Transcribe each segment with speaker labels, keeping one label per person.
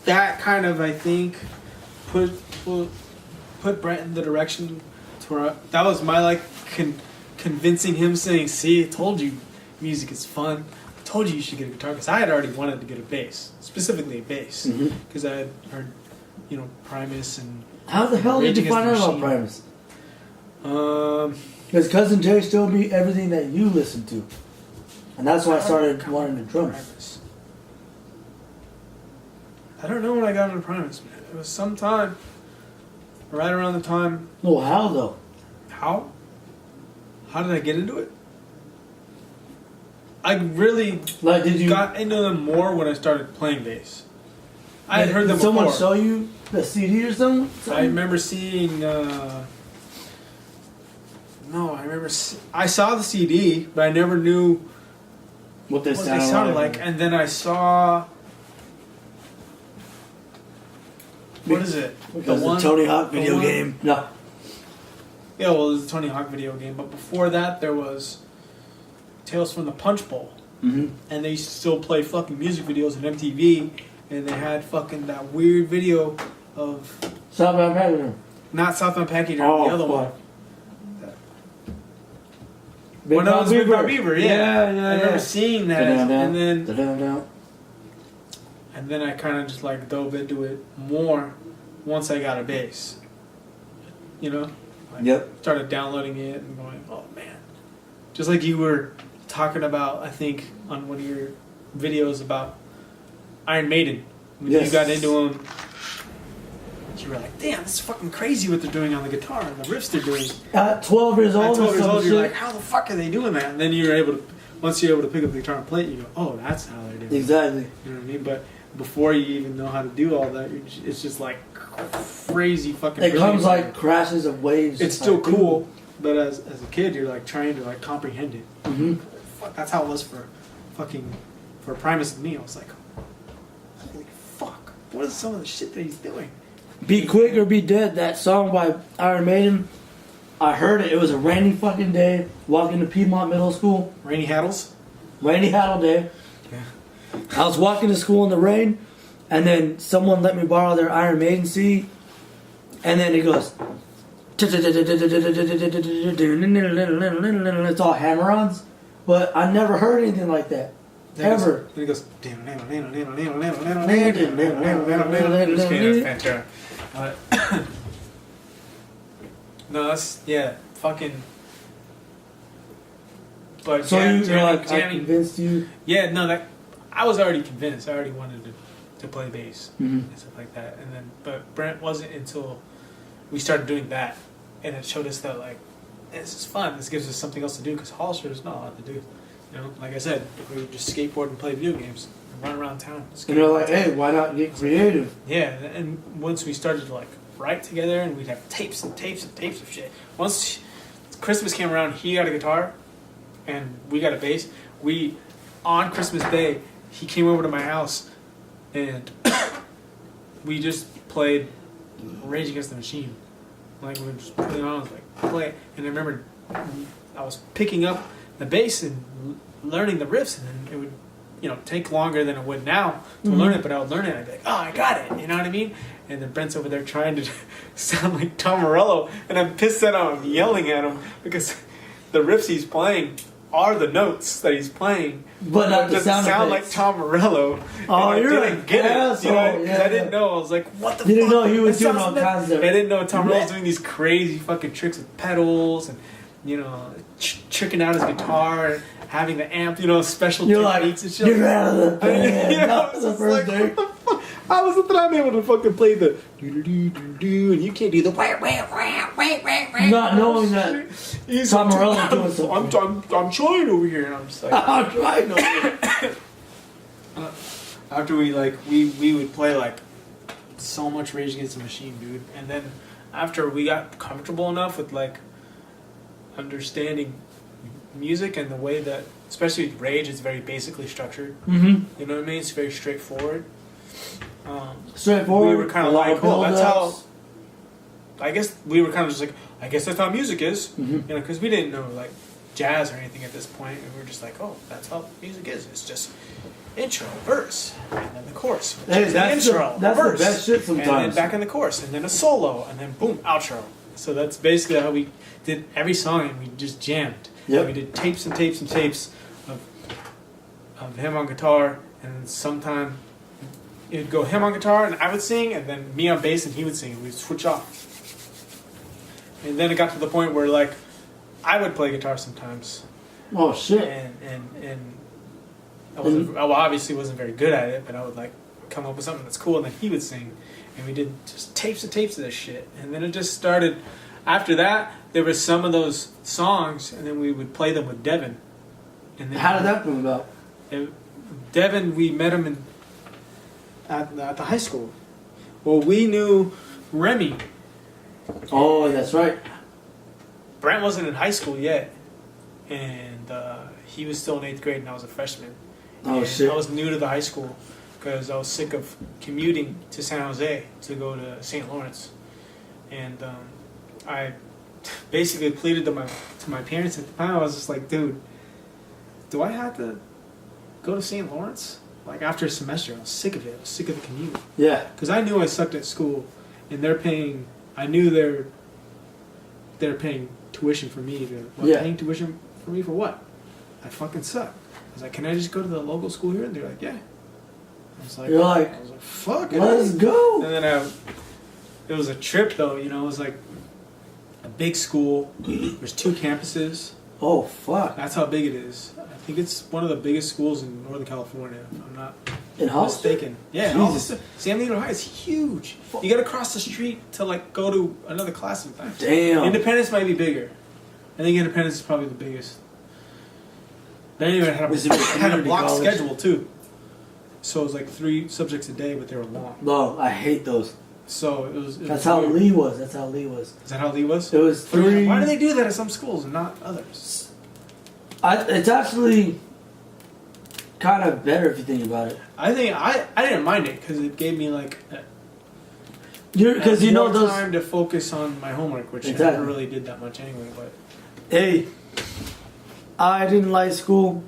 Speaker 1: that kind of, I think, put Brent in the direction to where that was my like convincing him, saying, "See, I told you, music is fun. I told you should get a guitar," because I had already wanted to get a bass, specifically a bass, because I had heard, Primus and.
Speaker 2: How the hell did you find out about Primus? Because Cousin Jerry showed me everything that you listened to, and that's why I started wanting to drum.
Speaker 1: Primus. I don't know when I got into Primus, man. It was sometime right around the time.
Speaker 2: No, how though?
Speaker 1: How? How did I get into it? I really got into them more when I stared playing bass. I had heard them before.
Speaker 2: Did someone show you the CD or something?
Speaker 1: I remember seeing. I saw the CD, but I never knew
Speaker 2: what they
Speaker 1: sounded like. And then I saw. What is it?
Speaker 2: Because the Tony Hawk video game. No.
Speaker 1: Yeah, well, it was a Tony Hawk video game. But before that, there was Tales from the Punch Bowl.
Speaker 2: Mm-hmm.
Speaker 1: And they used to still play fucking music videos on MTV. And they had fucking that weird video of...
Speaker 2: Southbound Pachyderm.
Speaker 1: Not Southbound Pachyderm, the other one.
Speaker 2: Big Bob
Speaker 1: Beaver, yeah. I remember seeing that. And then I kind of just like dove into it more once I got a bass. Started downloading it and going, oh man. Just like you were talking about, I think, on one of your videos about Iron Maiden. When you got into them, you were like, damn, this is fucking crazy what they're doing on the guitar and the riffs they're doing.
Speaker 2: At 12 years old,
Speaker 1: you're like, how the fuck are they doing that? And then you're able to, once you're able to pick up the guitar and play it, you go, oh, that's how they're doing it.
Speaker 2: Exactly.
Speaker 1: You know what I mean? But before you even know how to do all that, it's just like crazy fucking.
Speaker 2: It comes like crashes of waves.
Speaker 1: It's still cool, but as a kid, you're like trying to like comprehend it.
Speaker 2: Mm-hmm.
Speaker 1: That's how it was for Primus and me. I was like, holy fuck, what is some of the shit that he's doing?
Speaker 2: Be Quick or Be Dead, that song by Iron Maiden. I heard it. It was a rainy fucking day. Walking to Piedmont Middle School.
Speaker 1: Rainy Haddles?
Speaker 2: Rainy Haddle day.
Speaker 1: Yeah.
Speaker 2: I was walking to school in the rain, and then someone let me borrow their Iron Maiden CD, and then it goes. It's all hammer-ons, but I never heard anything like that. Ever.
Speaker 1: Then it goes. Just kidding, that's Pantera. No, that's fucking. But
Speaker 2: so you're like, I convinced you?
Speaker 1: Yeah, no, I was already convinced. I already wanted to play bass and stuff like that. And then, but Brent wasn't until we started doing that, and it showed us that like this is fun. This gives us something else to do because Hollister is not a lot to do. Like I said, we would just skateboard and play video games and run around town.
Speaker 2: And you're like, hey, why not get creative?
Speaker 1: Yeah, and once we started to like write together, and we'd have tapes and tapes and tapes of shit. Once Christmas came around, he got a guitar, and we got a bass. On Christmas Day, he came over to my house, and we just played Rage Against the Machine. Like we would just put it on, like play it. And I remember I was picking up the bass and learning the riffs, and then it would, take longer than it would now to learn it, but I would learn it, I'd be like, oh, I got it, you know what I mean? And then Brent's over there trying to sound like Tom Morello, and I'm pissed that I'm yelling at him, because the riffs he's playing are the notes that he's playing,
Speaker 2: but not the
Speaker 1: sound like Tom Morello.
Speaker 2: Oh, you're
Speaker 1: I didn't get it, because I didn't know. I was like, what the fuck?
Speaker 2: You didn't know he was doing all kinds of...
Speaker 1: I didn't know Tom Morello was doing these crazy fucking tricks with pedals, and tricking out his guitar, and having the amp, special techniques and shit.
Speaker 2: You're out of the thing.
Speaker 1: The first day. How is it that I'm able to fucking play the do and you can't do the
Speaker 2: not knowing that Tom Morello doing something.
Speaker 1: I'm trying over here, and I'm just like,
Speaker 2: I'm trying over here.
Speaker 1: After we would play like so much Rage Against the Machine, dude, and then after we got comfortable enough with like understanding music and the way that, especially with Rage, it's very basically structured.
Speaker 2: Mm-hmm.
Speaker 1: You know what I mean? It's very straightforward.
Speaker 2: Straightforward.
Speaker 1: We were kind of like, oh, that's how. I guess we were kind of just like, I guess that's how music is.
Speaker 2: Mm-hmm.
Speaker 1: Because we didn't know like jazz or anything at this point, and we were just like, oh, that's how music is. It's just intro, verse, and then the chorus.
Speaker 2: Hey,
Speaker 1: the
Speaker 2: that's
Speaker 1: intro,
Speaker 2: that's
Speaker 1: verse,
Speaker 2: the best shit sometimes.
Speaker 1: and then back in the chorus, and then a solo, and then boom, outro. So that's basically how we did every song, and we just jammed.
Speaker 2: Yep.
Speaker 1: And we did tapes and tapes and tapes of him on guitar, and sometime it'd go him on guitar, and I would sing, and then me on bass, and he would sing, and we'd switch off. And then it got to the point where, like, I would play guitar sometimes.
Speaker 2: Oh shit!
Speaker 1: And I wasn't, well, obviously wasn't very good at it, but I would like come up with something that's cool, and then he would sing, and we did just tapes and tapes of this shit. And then it just started. After that, there were some of those songs, and then we would play them with Devin. And then
Speaker 2: How did that come about?
Speaker 1: Devin, we met him at the high school. Well, we knew Remy.
Speaker 2: Oh, that's right.
Speaker 1: Brent wasn't in high school yet, and he was still in 8th grade, and I was a freshman.
Speaker 2: Oh
Speaker 1: And
Speaker 2: shit!
Speaker 1: I was new to the high school because I was sick of commuting to San Jose to go to St. Lawrence, and I basically pleaded to my parents at the time. I was just like, dude, do I have to go to St. Lawrence? Like after a semester, I was sick of it. I was sick of the commute
Speaker 2: Yeah.
Speaker 1: because I knew I sucked at school, and they're paying. I knew they're paying tuition for me.
Speaker 2: Yeah.
Speaker 1: Paying tuition for me for what? I fucking suck. I was like, can I just go to the local school here? And they're like, yeah. I was like,
Speaker 2: You're like,
Speaker 1: I was like, fuck it.
Speaker 2: let's go.
Speaker 1: And then it was a trip though, you know, it was like a big school. There's 2 campuses.
Speaker 2: Oh fuck!
Speaker 1: That's how big it is. I think it's one of the biggest schools in Northern California, if I'm not
Speaker 2: In Hollister?
Speaker 1: mistaken. Yeah, in
Speaker 2: Jesus.
Speaker 1: Hollister. San Diego High is huge. You gotta cross the street to like go to another class sometimes.
Speaker 2: Damn.
Speaker 1: Independence might be bigger. I think Independence is probably the biggest. But anyway, it
Speaker 2: Was it a
Speaker 1: had a
Speaker 2: community
Speaker 1: block
Speaker 2: college?
Speaker 1: schedule too. So it was like 3 subjects a day, but they were long.
Speaker 2: No, I hate those.
Speaker 1: So it was.
Speaker 2: That's how
Speaker 1: weird.
Speaker 2: Lee was. That's how Lee was.
Speaker 1: Is that how Lee was?
Speaker 2: It was 3.
Speaker 1: Why do they do that at some schools and not others?
Speaker 2: It's actually kind of better if you think about it.
Speaker 1: I think I didn't mind it because it gave me like
Speaker 2: Because you know
Speaker 1: more
Speaker 2: those.
Speaker 1: time to focus on my homework, which I
Speaker 2: Exactly.
Speaker 1: never really did that much anyway. But
Speaker 2: Hey, I didn't like school.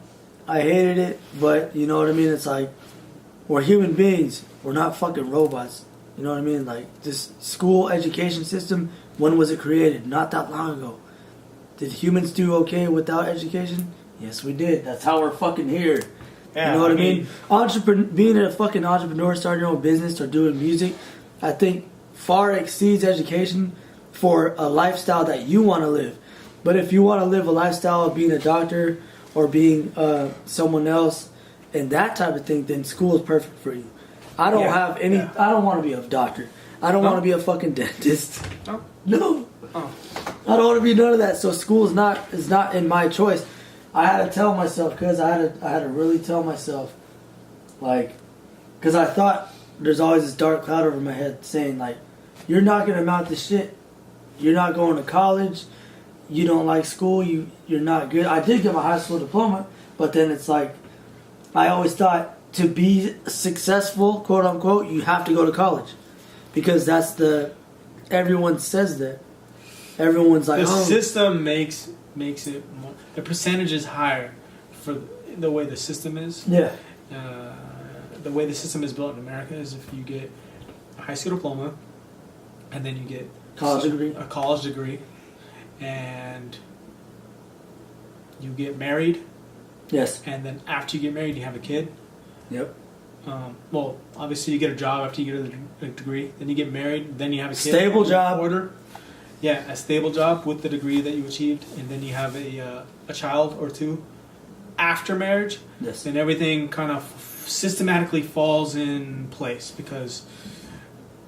Speaker 2: I hated it, but you know what I mean. It's like we're human beings. We're not fucking robots. You know what I mean? Like this school education system. When was it created? Not that long ago. Did humans do okay without education? Yes, we did. That's how we're fucking here.
Speaker 1: yeah,
Speaker 2: You know what I mean? Being a fucking entrepreneur, starting your own business or doing music, I think far exceeds education for a lifestyle that you want to live. But if you want to live a lifestyle of being a doctor or being someone else and that type of thing, then school is perfect for you. I don't have any.
Speaker 1: Yeah.
Speaker 2: I don't want to be a doctor. I don't
Speaker 1: No?
Speaker 2: want to be a fucking dentist.
Speaker 1: No?
Speaker 2: No.
Speaker 1: Oh.
Speaker 2: I don't want to be none of that. So school is not in my choice. I had to tell myself because I had to really tell myself, like, because I thought there's always this dark cloud over my head saying like, you're not gonna amount to shit. You're not going to college. You don't like school. You're not good. I did get my high school diploma, but then it's like, I always thought to be successful, quote unquote, you have to go to college, because that's everyone says that. Everyone's like,
Speaker 1: The
Speaker 2: oh,
Speaker 1: system makes it more, the percentage is higher for the way the system is.
Speaker 2: yeah,
Speaker 1: The way the system is built in America is if you get a high school diploma and then you get a college degree and you get married,
Speaker 2: yes,
Speaker 1: and then after you get married you have a kid.
Speaker 2: yep,
Speaker 1: Well, obviously you get a job after you get a degree, then you get married, then you have a kid.
Speaker 2: Stable job.
Speaker 1: Order. Yeah, a stable job with the degree that you achieved, and then you have a child or 2 after marriage.
Speaker 2: yes,
Speaker 1: Then everything kind of systematically falls in place because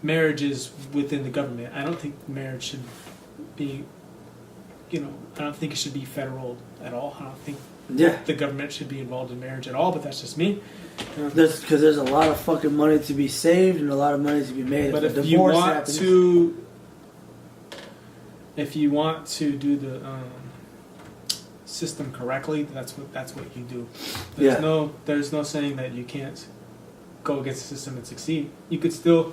Speaker 1: marriage is within the government. I don't think marriage should be, I don't think it should be federal at all. I don't think
Speaker 2: yeah.
Speaker 1: the government should be involved in marriage at all, but that's just me.
Speaker 2: Because there's a lot of fucking money to be saved and a lot of money to be made.
Speaker 1: But
Speaker 2: if a
Speaker 1: if you
Speaker 2: divorce
Speaker 1: want
Speaker 2: happens,
Speaker 1: to do the system correctly, that's what you do. There's no saying that you can't go against the system and succeed. You could still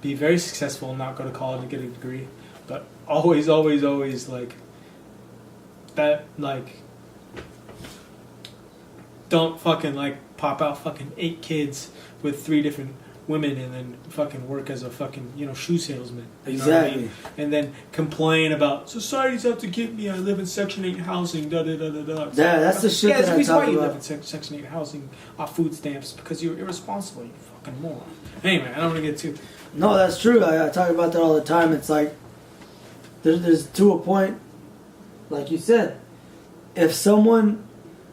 Speaker 1: be very successful and not go to college and get a degree, but always like that, like don't fucking like pop out fucking 8 kids with 3 different women and then fucking work as a fucking, you know, shoe salesman. You know what I mean? And then complain about society's out to get me. I live in Section 8 housing. Da da da da da.
Speaker 2: Yeah, that's the shit
Speaker 1: yeah,
Speaker 2: that I
Speaker 1: that's
Speaker 2: talk
Speaker 1: why you
Speaker 2: about.
Speaker 1: live in Section 8 housing off food stamps, because you're irresponsible. You fucking moron. Anyway, I don't want to get too.
Speaker 2: No, that's true. I talk about that all the time. It's like there's to a point, like you said, if someone,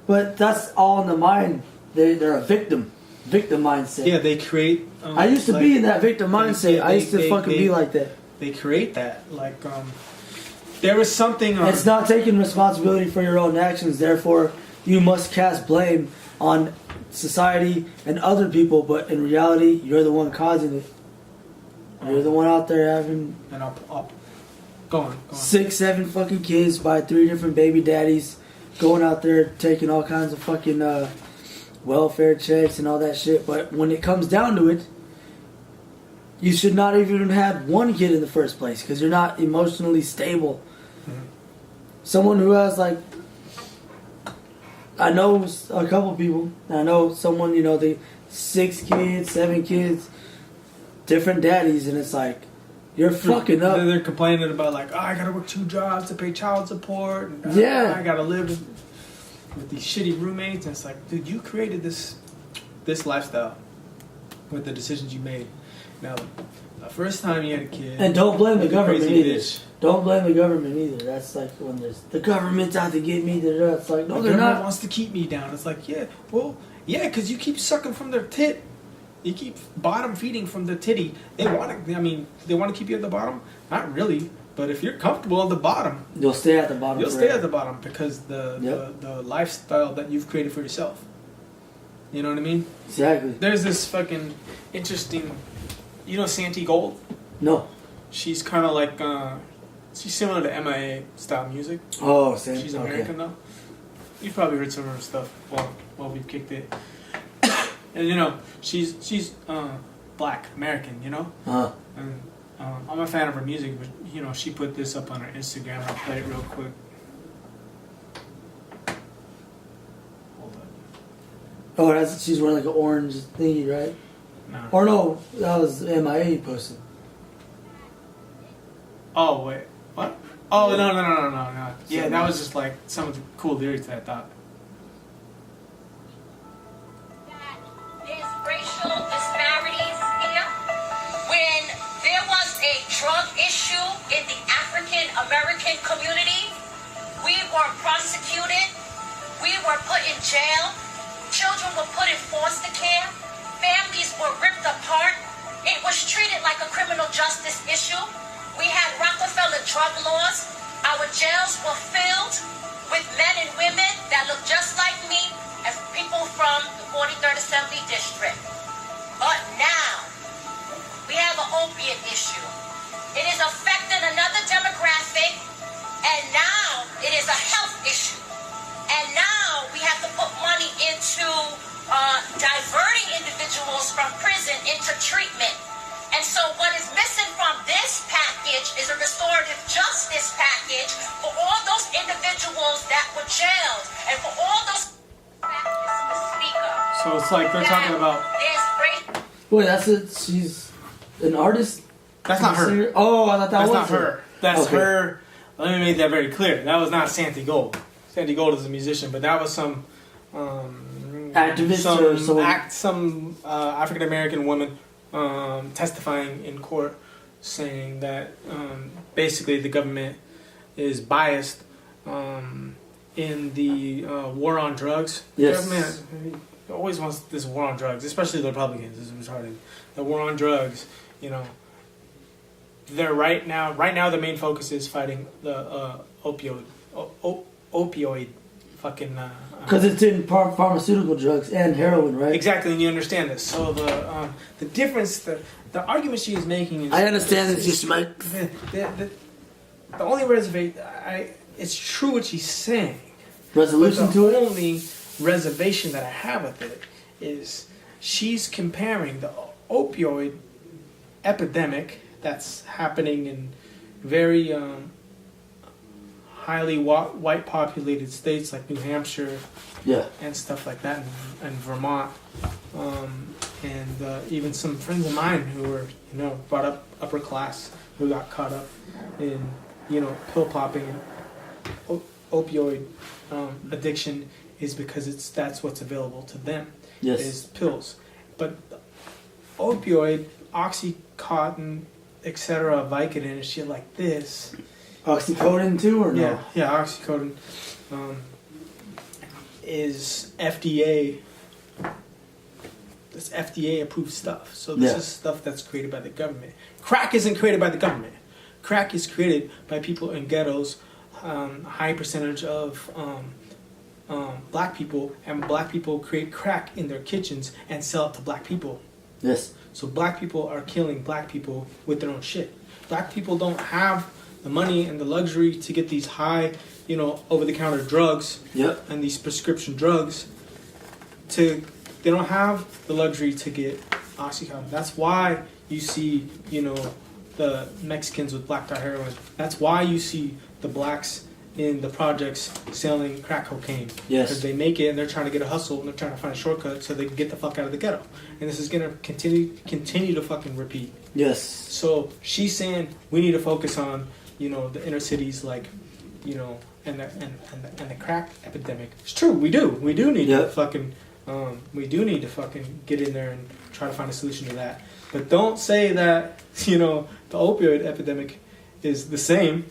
Speaker 2: but that's all in the mind. They're a victim mindset.
Speaker 1: Yeah, they create.
Speaker 2: I used to
Speaker 1: like,
Speaker 2: be in that victim mindset. I used to be like that.
Speaker 1: They create that. Like, there was something.
Speaker 2: It's not taking responsibility for your own actions. Therefore, you must cast blame on society and other people. But in reality, you're the one causing it. You're the one out there having.
Speaker 1: And I'll go on.
Speaker 2: 6, 7 fucking kids by 3 different baby daddies, going out there taking all kinds of fucking welfare checks and all that shit. But when it comes down to it, you should not even have one kid in the first place because you're not emotionally stable. Mm-hmm. Someone who has like, I know a couple people. I know someone, you know, they 6 kids, 7 kids, different daddies, and it's like, you're fucking up.
Speaker 1: They're complaining about like, oh, I gotta work 2 jobs to pay child support. And,
Speaker 2: yeah,
Speaker 1: I gotta live with these shitty roommates. And it's like, dude, you created this lifestyle with the decisions you made. Now, the first time you had a kid,
Speaker 2: and don't blame the government either.
Speaker 1: Bitch.
Speaker 2: Don't blame the government either. That's like when there's the government's out to get me. It's like, no,
Speaker 1: the
Speaker 2: they're
Speaker 1: government
Speaker 2: not.
Speaker 1: Wants to keep me down. It's like, yeah, well, yeah, because you keep sucking from their tit. You keep bottom feeding from the titty. They want to. I mean, they want to keep you at the bottom. Not really, but if you're comfortable at the bottom,
Speaker 2: you'll stay at the bottom.
Speaker 1: You'll
Speaker 2: forever.
Speaker 1: stay at the bottom because the lifestyle that you've created for yourself. You know what I mean?
Speaker 2: Exactly.
Speaker 1: There's this fucking interesting. You know Santi Gold?
Speaker 2: No.
Speaker 1: She's kind of like she's similar to MIA style music.
Speaker 2: Oh, Santi.
Speaker 1: She's American though. You've probably heard some of her stuff while we've kicked it. And you know, she's black American, you know. And I'm a fan of her music, but you know, she put this up on her Instagram. I'll play it real quick. Hold on.
Speaker 2: Oh, she's wearing like an orange thingy, right?
Speaker 1: No.
Speaker 2: Or no, that was MIA posted.
Speaker 1: Oh wait, what? Oh no. Yeah, that was just like some of the cool lyrics that I thought.
Speaker 3: Drug issue in the African American community. We were prosecuted. We were put in jail. Children were put in foster care. Families were ripped apart. It was treated like a criminal justice issue. We had Rockefeller drug laws. Our jails were filled with men and women that looked just like me and people from the 43rd Assembly District. But now, we have an opiate issue. It is affecting another demographic, and now it is a health issue. And now we have to put money into diverting individuals from prison into treatment. And so what is missing from this package is a restorative justice package for all those individuals that were jailed and for all those
Speaker 1: So it's like they're talking about.
Speaker 2: Wait, that's it. She's an artist.
Speaker 1: That's not her.
Speaker 2: Singer? Oh, I thought
Speaker 1: That's
Speaker 2: was
Speaker 1: not her. That's
Speaker 2: okay.
Speaker 1: her. Let me make that very clear. That was not Santi Gold. Santi Gold is a musician, but that was some
Speaker 2: activist or someone.
Speaker 1: some African American woman testifying in court, saying that basically the government is biased in the war on drugs.
Speaker 2: Yes.
Speaker 1: The government always wants this war on drugs, especially the Republicans. This is retarded. The war on drugs, you know. They're right now the main focus is fighting the opioid fucking
Speaker 2: because it's in pharmaceutical drugs and heroin, right?
Speaker 1: Exactly, and you understand this. So the difference, the argument she is making is,
Speaker 2: I understand it's just like
Speaker 1: the only reservation. It's true what she's saying.
Speaker 2: Resolution
Speaker 1: but
Speaker 2: to it.
Speaker 1: The only reservation that I have with it is she's comparing the opioid epidemic that's happening in very highly white populated states like New Hampshire
Speaker 2: Yeah.
Speaker 1: and stuff like that, and Vermont, and even some friends of mine who were, you know, brought up upper class, who got caught up in, you know, pill popping and opioid addiction, is because that's what's available to them.
Speaker 2: Yes.
Speaker 1: Is pills. But opioid, Oxycontin, etc., Vicodin and shit like this.
Speaker 2: Oxycodone too, or no?
Speaker 1: Yeah, Oxycodone is FDA. It's FDA approved stuff. So this is stuff that's created by the government. Crack isn't created by the government. Crack is created by people in ghettos. High percentage of black people, and black people create crack in their kitchens and sell it to black people.
Speaker 2: Yes.
Speaker 1: So black people are killing black people with their own shit. Black people don't have the money and the luxury to get these high, you know, over-the-counter drugs.
Speaker 2: Yep.
Speaker 1: And these prescription drugs. They don't have the luxury to get Oxycontin. That's why you see, you know, the Mexicans with black tar heroin. That's why you see the blacks in the projects selling crack cocaine.
Speaker 2: Yes.
Speaker 1: Because they make it and they're trying to get a hustle and they're trying to find a shortcut so they can get the fuck out of the ghetto. And this is gonna continue to fucking repeat.
Speaker 2: Yes.
Speaker 1: So she's saying we need to focus on, you know, the inner cities, like, you know, and the crack epidemic. It's true, we do need to fucking get in there and try to find a solution to that. But don't say that, you know, the opioid epidemic is the same.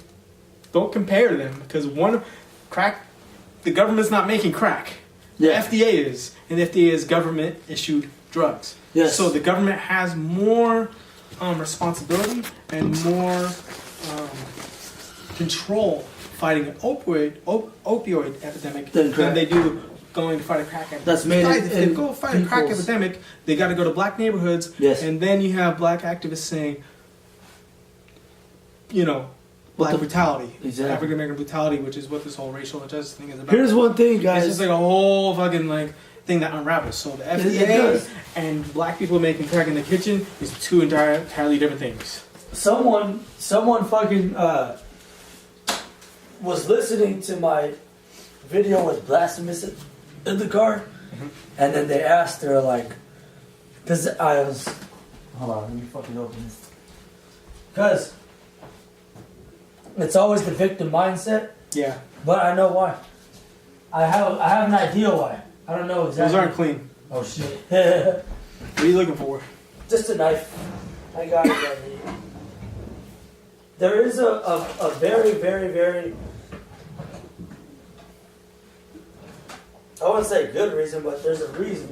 Speaker 1: Don't compare them, because the government's not making crack.
Speaker 2: Yeah.
Speaker 1: The FDA is, and the FDA is government issued drugs.
Speaker 2: Yes.
Speaker 1: So the government has more responsibility and more control fighting an opioid epidemic than they do going to fight a crack epidemic.
Speaker 2: That's made
Speaker 1: If they go fight a crack epidemic, they got to go to black neighborhoods.
Speaker 2: Yes.
Speaker 1: And then you have black activists saying, you know, black brutality,
Speaker 2: Exactly.
Speaker 1: African American brutality, which is what this whole racial injustice thing is about.
Speaker 2: Here's one thing, guys.
Speaker 1: It's just like a whole fucking like thing that unravels. So the FDA and black people making crack in the kitchen is two entirely different things.
Speaker 2: Someone fucking was listening to my video with Blasphemous in the car, and then they asked her, like, because I was, hold on, let me fucking open this, because it's always the victim mindset.
Speaker 1: Yeah.
Speaker 2: But I know why. I have an idea why. I don't know exactly.
Speaker 1: Those aren't clean.
Speaker 2: Oh shit.
Speaker 1: What are you looking for?
Speaker 2: Just a knife. I got it right here. There is a very, very, very, I wouldn't say good reason, but there's a reason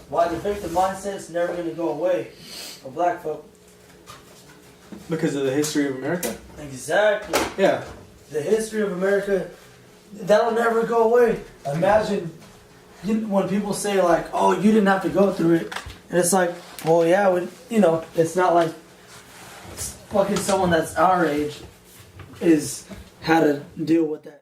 Speaker 2: why the victim mindset is never going to go away for black folk.
Speaker 1: Because of the history of America?
Speaker 2: Exactly.
Speaker 1: Yeah.
Speaker 2: The history of America, that'll never go away. Imagine when people say, like, oh, you didn't have to go through it. And it's like, well, yeah, you know, it's not like fucking someone that's our age had to deal with that.